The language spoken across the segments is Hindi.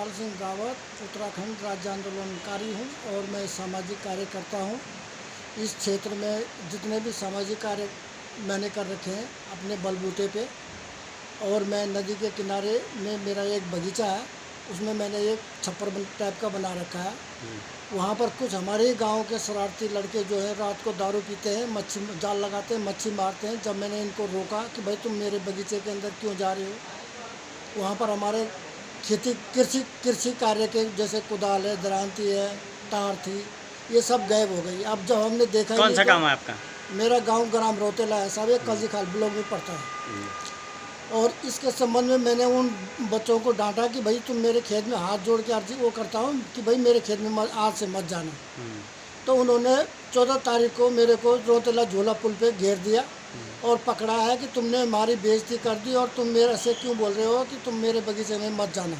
कृपाल सिंह रावत उत्तराखंड राज्य आंदोलनकारी हूँ और मैं सामाजिक कार्य करता हूँ। इस क्षेत्र में जितने भी सामाजिक कार्य मैंने कर रखे हैं अपने बलबूते पे, और मैं नदी के किनारे में मेरा एक बगीचा है, उसमें मैंने एक छप्पर टाइप का बना रखा है। वहाँ पर कुछ हमारे ही गाँव के शरारती लड़के जो है रात को दारू पीते हैं, मच्छी जाल लगाते हैं, मच्छी मारते हैं। जब मैंने इनको रोका कि भाई तुम मेरे बगीचे के अंदर क्यों जा रहे हो, वहाँ पर हमारे कृषि कार्य के जैसे कुदाल है, दरांती है, तार थी, ये सब गायब हो गई। अब जब हमने देखा, कौन सा गाँव है आपका? मेरा गांव ग्राम रोतेला है साहब, एक कलजी खाल ब्लॉक में पड़ता है। और इसके संबंध में मैंने उन बच्चों को डांटा कि भाई तुम मेरे खेत में, हाथ जोड़ के अर्जी वो करता हूँ कि भाई मेरे खेत में आज से मत जाना। तो उन्होंने 14 तारीख को मेरे को रोतेला झोला पुल पे घेर दिया और पकड़ा है कि तुमने हमारी बेइज्जती कर दी और तुम मेरे से क्यों बोल रहे हो कि तुम मेरे बगीचे में मत जाना।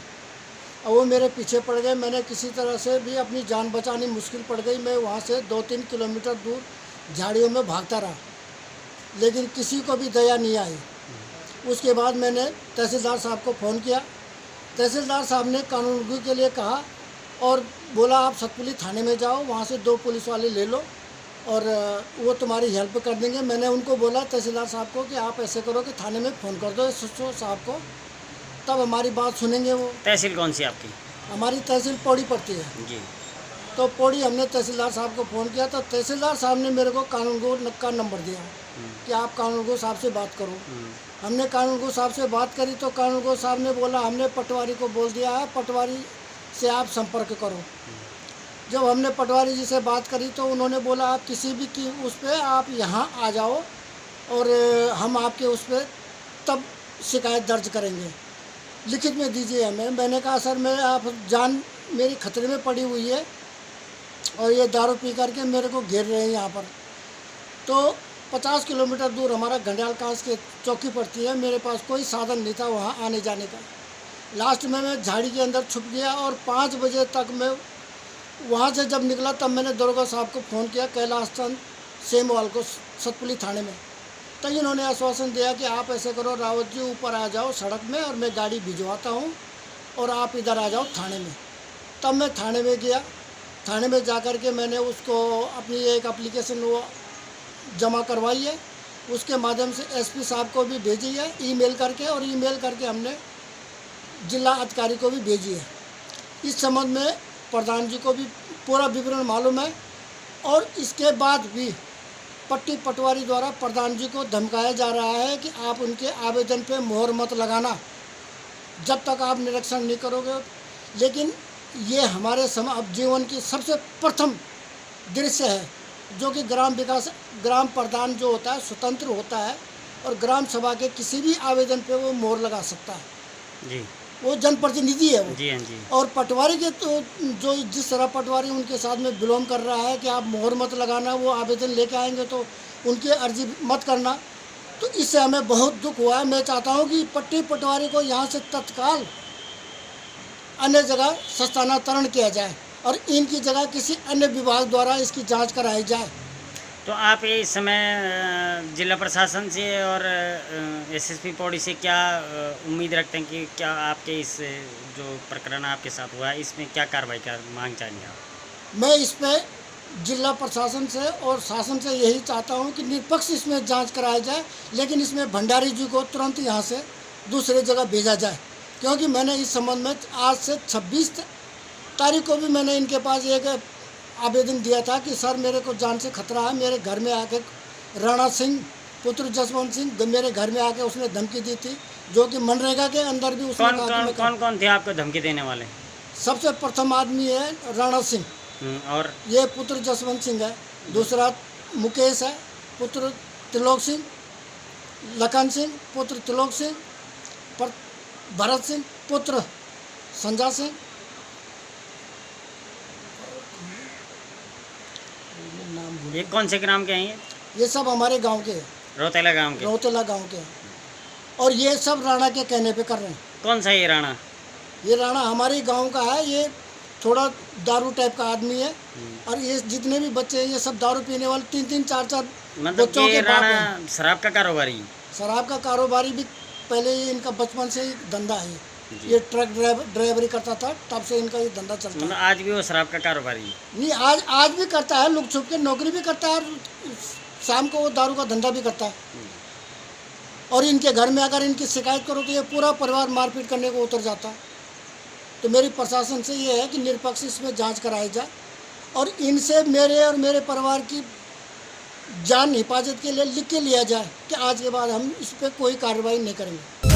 और वो मेरे पीछे पड़ गए। मैंने किसी तरह से भी अपनी जान बचानी मुश्किल पड़ गई। मैं वहाँ से 2-3 किलोमीटर दूर झाड़ियों में भागता रहा, लेकिन किसी को भी दया नहीं आई। उसके बाद मैंने तहसीलदार साहब को फ़ोन किया। तहसीलदार साहब ने कानूनगोई के लिए कहा और बोला आप सतपुली थाने में जाओ, वहाँ से 2 पुलिस वाले ले लो और वो तुम्हारी हेल्प कर देंगे। मैंने उनको बोला तहसीलदार साहब को कि आप ऐसे करो कि थाने में फ़ोन कर दो एसएचओ साहब को, तब हमारी बात सुनेंगे वो। तहसील कौन सी आपकी? हमारी तहसील पौड़ी पड़ती है जी। तो पौड़ी हमने तहसीलदार साहब को फ़ोन किया तो तहसीलदार साहब ने मेरे को कानूनगो का नंबर दिया कि आप कानूनगो साहब से बात करो। हमने कानूनगो साहब से बात करी तो कानूनगो साहब ने बोला हमने पटवारी को बोल दिया है, पटवारी से आप संपर्क करो। जब हमने पटवारी जी से बात करी तो उन्होंने बोला आप किसी भी की उस पर आप यहाँ आ जाओ और हम आपके उस पर तब शिकायत दर्ज करेंगे, लिखित में दीजिए हमें। मैंने कहा सर मैं आप जान मेरी खतरे में पड़ी हुई है और ये दारू पी करके मेरे को घेर रहे हैं यहाँ पर। तो 50 किलोमीटर दूर हमारा घंडियाल कांस की चौकी पड़ती है। मेरे पास कोई साधन नहीं था वहाँ आने जाने का। लास्ट में मैं झाड़ी के अंदर छुप गया और 5 बजे तक मैं वहाँ से जब निकला तब मैंने दरोगा साहब को फ़ोन किया, कैलाश चंद सेमवाल को, सतपुली थाने में। तो इन्होंने आश्वासन दिया कि आप ऐसे करो रावत जी ऊपर आ जाओ सड़क में और मैं गाड़ी भिजवाता हूँ और आप इधर आ जाओ थाने में। तब मैं थाने में गया। थाने में जा कर के मैंने उसको अपनी एक एप्लीकेशन वो जमा करवाई है, उसके माध्यम से एसपी साहब को भी भेजी है ईमेल करके, और ईमेल करके हमने जिला अधिकारी को भी भेजी है। इस संबंध में प्रधान जी को भी पूरा विवरण मालूम है। और इसके बाद भी पट्टी पटवारी द्वारा प्रधान जी को धमकाया जा रहा है कि आप उनके आवेदन पे मोहर मत लगाना जब तक आप निरीक्षण नहीं करोगे। लेकिन ये हमारे अब जीवन की सबसे प्रथम दृश्य है जो कि ग्राम प्रधान जो होता है स्वतंत्र होता है और ग्राम सभा के किसी भी आवेदन पे वो मोहर लगा सकता है जी। वो जनप्रतिनिधि है वो। जी हाँ जी। और पटवारी के तो जो जिस तरह पटवारी उनके साथ में विलोम कर रहा है कि आप मोहर मत लगाना, वो आवेदन लेके आएंगे तो उनकी अर्जी मत करना, तो इससे हमें बहुत दुख हुआ है। मैं चाहता हूँ कि पट्टी पटवारी को यहाँ से तत्काल अन्य जगह स्थानांतरण किया जाए और इनकी जगह किसी अन्य विभाग द्वारा इसकी जांच कराई जाए। तो आप इस समय जिला प्रशासन से और एसएसपी पौड़ी से क्या उम्मीद रखते हैं कि क्या आपके इस जो प्रकरण आपके साथ हुआ है इसमें क्या कार्रवाई का मांग चाहेंगे आप? मैं इस पे जिला प्रशासन से और शासन से यही चाहता हूं कि निष्पक्ष इसमें जांच कराई जाए, लेकिन इसमें भंडारी जी को तुरंत यहां से दूसरे जगह भेजा जाए। क्योंकि मैंने इस संबंध में आज से 26 तारीख को भी मैंने इनके पास एक आवेदन दिया था कि सर मेरे को जान से खतरा है। मेरे घर में आके राणा सिंह पुत्र जसवंत सिंह मेरे घर में आके उसने धमकी दी थी, जो कि मनरेगा के अंदर भी उसने कौन थे आपको धमकी देने वाले? सबसे प्रथम आदमी है राणा सिंह, और ये पुत्र जसवंत सिंह है। दूसरा मुकेश है, पुत्र त्रिलोक सिंह, लखन सिंह पुत्र त्रिलोक सिंह, भरत सिंह पुत्र संजय सिंह। ये कौन से ग्राम के हैं? ये सब हमारे गांव के हैं, रोतेला गांव के। रोतेला गांव के हैं और ये सब राणा के कहने पे कर रहे हैं। कौन सा ये राणा? ये राणा हमारे गांव का है। ये थोड़ा दारू टाइप का आदमी है और ये जितने भी बच्चे हैं ये सब दारू पीने वाले 3-3, 4-4 बच्चों के बाप हैं। शराब का कारोबारी? शराब का कारोबारी भी पहले ही इनका बचपन से ही धंधा है। ये ट्रक ड्राइवरी करता था, तब से इनका ये धंधा चलता मतलब है। आज भी वो शराब का कारोबारी है। नहीं, आज भी करता है, लुक छुप के नौकरी भी करता है और शाम को वो दारू का धंधा भी करता है। और इनके घर में अगर इनकी शिकायत करो तो ये पूरा परिवार मारपीट करने को उतर जाता है। तो मेरी प्रशासन से ये है कि निष्पक्ष इसमें जांच कराई जाए और इनसे मेरे और मेरे परिवार की जान हिफाजत के लिए लिख के लिया जाए कि आज के बाद हम इस पर कोई कार्रवाई नहीं करेंगे।